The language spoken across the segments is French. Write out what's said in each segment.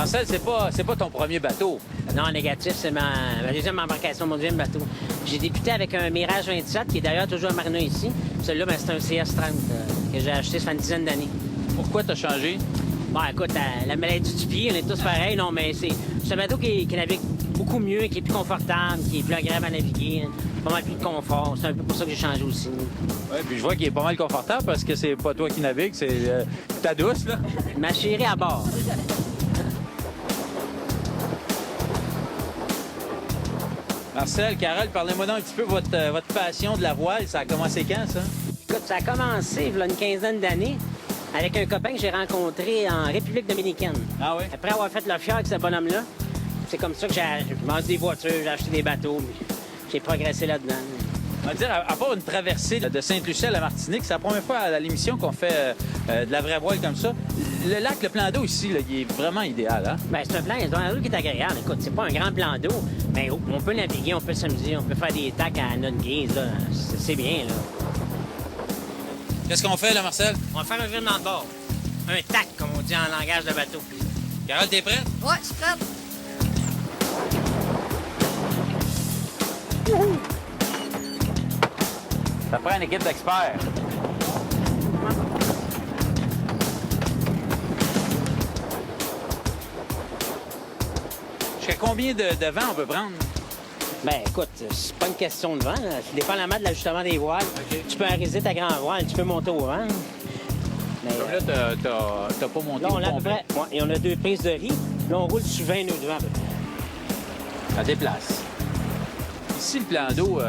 Marcel, c'est pas ton premier bateau. Non, négatif, c'est ma deuxième embarcation, mon deuxième bateau. J'ai débuté avec un Mirage 27, qui est d'ailleurs toujours à Marina ici. Celui-là, ben, c'est un CS30 que j'ai acheté, ça fait une dizaine d'années. Pourquoi t'as changé? Bon, écoute, la maladie du pied, on est tous pareils, non, mais c'est un bateau qui navigue beaucoup mieux, qui est plus confortable, qui est plus agréable à naviguer, pas mal plus de confort. C'est un peu pour ça que j'ai changé aussi. Oui, puis je vois qu'il est pas mal confortable parce que c'est pas toi qui navigue, c'est ta douce, là. Ma chérie à bord. Marcel, Carole, parlez-moi donc un petit peu votre passion de la voile. Ça a commencé quand, ça? Écoute, ça a commencé il y a une quinzaine d'années avec un copain que j'ai rencontré en République dominicaine. Ah oui? Après avoir fait le fier avec ce bonhomme-là, c'est comme ça que j'ai vendu des voitures, j'ai acheté des bateaux, j'ai progressé là-dedans. On va dire, à part une traversée de Sainte-Lucie à la Martinique, c'est la première fois à l'émission qu'on fait de la vraie voile comme ça. Le lac, le plan d'eau ici, là, il est vraiment idéal, hein? Bien, c'est un plan d'eau qui est agréable. Écoute, c'est pas un grand plan d'eau, mais on peut naviguer, on peut s'amuser, on peut faire des tacs à notre guise, là. C'est bien, là. Qu'est-ce qu'on fait, là, Marcel? On va faire un virement de bord. Un tac, comme on dit en langage de bateau. Carole, t'es prête? Ouais, je suis prête. Ça prend une équipe d'experts. Jusqu'à combien de vent on peut prendre? Ben écoute, c'est pas une question de vent, là. Dépendamment de l'ajustement des voiles. OK. Tu peux arrêter ta grande voile, tu peux monter au vent. Mais, Comme là, t'as pas monté là, on au a à peu complet. près, ouais, et on a 2 prises de riz. Là, on roule sur 20 nœuds de vent, à peu près. Ça déplace. Ici, le plan d'eau,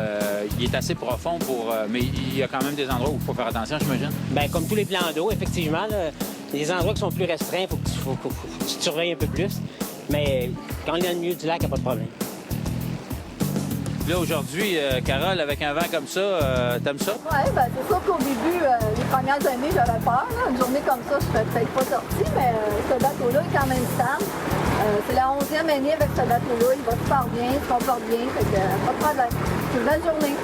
il est assez profond pour... mais il y a quand même des endroits où il faut faire attention, j'imagine. Ben comme tous les plans d'eau, effectivement, là, les endroits qui sont plus restreints, il faut que tu te surveilles un peu plus. Mais quand on est dans le milieu du lac, il n'y a pas de problème. Là, aujourd'hui, Carole, avec un vent comme ça, t'aimes ça? Ouais, ben c'est sûr qu'au début, les premières années, j'avais peur. Là. Une journée comme ça, je serais peut-être pas sortie, mais ce bateau-là est quand même stable. C'est la 11e année avec ce bateau-là. Il va super bien, il se comporte bien, fait que pas de problème. C'est une belle journée.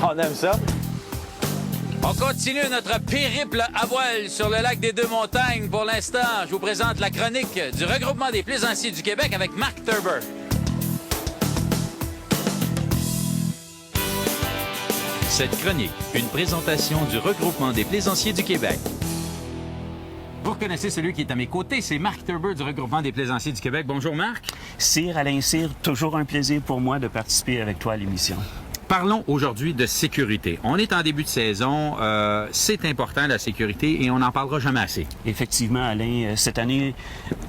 On aime ça. On continue notre périple à voile sur le lac des Deux-Montagnes. Pour l'instant, je vous présente la chronique du regroupement des plaisanciers du Québec avec Marc Turber. Cette chronique, une présentation du regroupement des plaisanciers du Québec. Vous reconnaissez celui qui est à mes côtés, c'est Marc Turber du regroupement des plaisanciers du Québec. Bonjour Marc. Sire Alain Cyr, toujours un plaisir pour moi de participer avec toi à l'émission. Parlons aujourd'hui de sécurité. On est en début de saison, c'est important la sécurité et on n'en parlera jamais assez. Effectivement, Alain, cette année,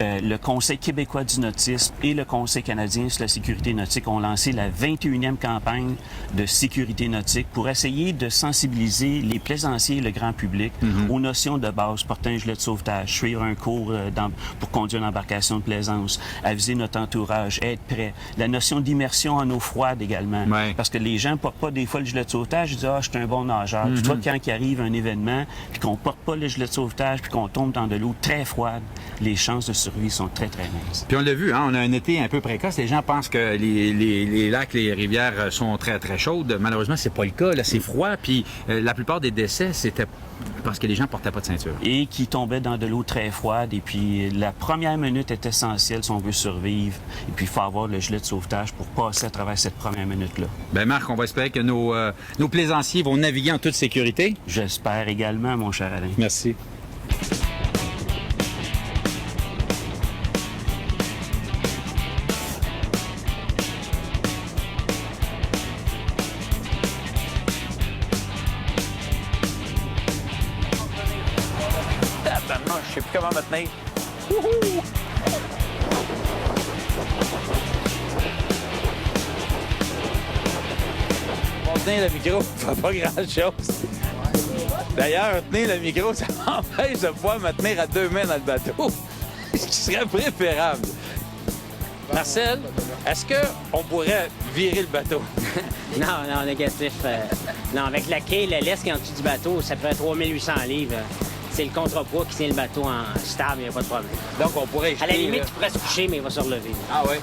le Conseil québécois du nautisme et le Conseil canadien sur la sécurité nautique ont lancé la 21e campagne de sécurité nautique pour essayer de sensibiliser les plaisanciers et le grand public aux notions de base, porter un gilet de sauvetage, suivre un cours pour conduire une embarcation de plaisance, aviser notre entourage, être prêt. La notion d'immersion en eau froide également, Ouais. parce que les gens ne portent pas des fois le gilet de sauvetage, ils disent « Ah, je suis un bon nageur ». Toutefois, quand il arrive un événement, puis qu'on ne porte pas le gilet de sauvetage, puis qu'on tombe dans de l'eau très froide, les chances de survie sont très, très minces. Puis on l'a vu, hein, on a un été un peu précoce. Les gens pensent que les lacs, les rivières sont très, très chaudes. Malheureusement, c'est pas le cas. Là, c'est froid. Puis la plupart des décès, c'était parce que les gens portaient pas de ceinture. Et qui tombaient dans de l'eau très froide. Et puis, la première minute est essentielle si on veut survivre. Et puis, il faut avoir le gilet de sauvetage pour passer à travers cette première minute-là. Ben Marc, on va espérer que nos plaisanciers vont naviguer en toute sécurité. J'espère également, mon cher Alain. Merci. Tabarnak, je sais plus comment me tenir. On tenir le micro, ça fait pas grand-chose. D'ailleurs, tenir le micro, ça m'empêche de pouvoir me tenir à 2 mains dans le bateau. Ce qui serait préférable. Marcel, est-ce qu'on pourrait virer le bateau? Non, négatif. Non, avec la quai, la laisse qui est en dessous du bateau, ça ferait 3800 livres. C'est le contrepoids qui tient le bateau en stable, il n'y a pas de problème. Donc, on pourrait À la jeter, limite, là. tu pourrais se coucher, mais il va se relever. Ah oui?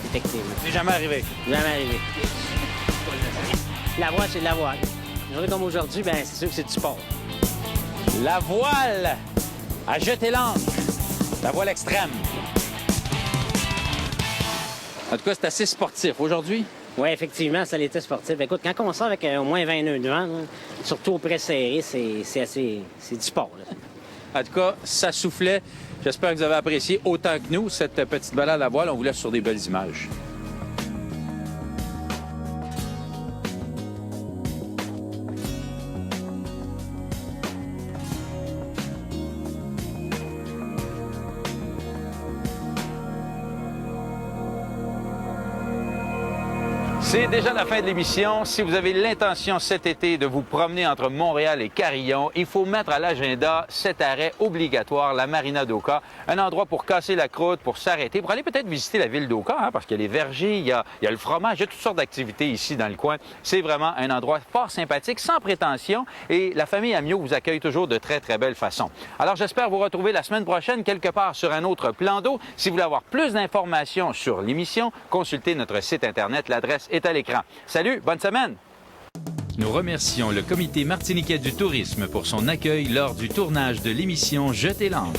Effectivement. C'est jamais arrivé. Jamais arrivé. La voile, c'est de la voile. Une journée comme aujourd'hui, ben c'est sûr que c'est du sport. La voile à jeter l'ancre. La voile extrême. En tout cas, c'est assez sportif. Aujourd'hui, Oui, effectivement, ça l'était sportif. Écoute, quand on sort avec au moins 20 nœuds de vent, là, surtout au pré-serré, c'est du sport. Là. en tout cas, ça soufflait. J'espère que vous avez apprécié autant que nous cette petite balade à voile. On vous laisse sur des belles images. C'est déjà la fin de l'émission. Si vous avez l'intention cet été de vous promener entre Montréal et Carillon, il faut mettre à l'agenda cet arrêt obligatoire, la Marina d'Oka. Un endroit pour casser la croûte, pour s'arrêter, pour aller peut-être visiter la ville d'Oka, hein, parce qu'il y a les vergers, il y a le fromage, il y a toutes sortes d'activités ici dans le coin. C'est vraiment un endroit fort sympathique, sans prétention, et la famille Amiot vous accueille toujours de très, très belle façon. Alors, j'espère vous retrouver la semaine prochaine quelque part sur un autre plan d'eau. Si vous voulez avoir plus d'informations sur l'émission, consultez notre site Internet. L'adresse est à l'écran. Salut, bonne semaine! Nous remercions le Comité martiniquais du tourisme pour son accueil lors du tournage de l'émission Jetez l'ancre.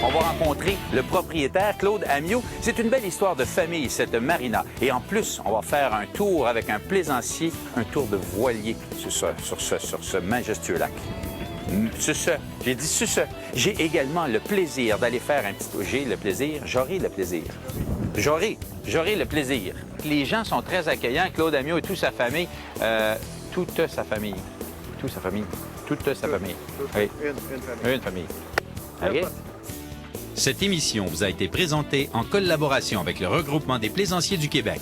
On va rencontrer le propriétaire, Claude Amiot. C'est une belle histoire de famille, cette marina. Et en plus, on va faire un tour avec un plaisancier, un tour de voilier sur ce majestueux lac. J'ai dit sur ce. J'ai également le plaisir d'aller faire un petit tour. J'aurai le plaisir. J'aurai le plaisir. Les gens sont très accueillants. Claude Amiot et toute sa famille. Toute sa famille. Oui. Une famille. OK? Cette émission vous a été présentée en collaboration avec le Regroupement des plaisanciers du Québec.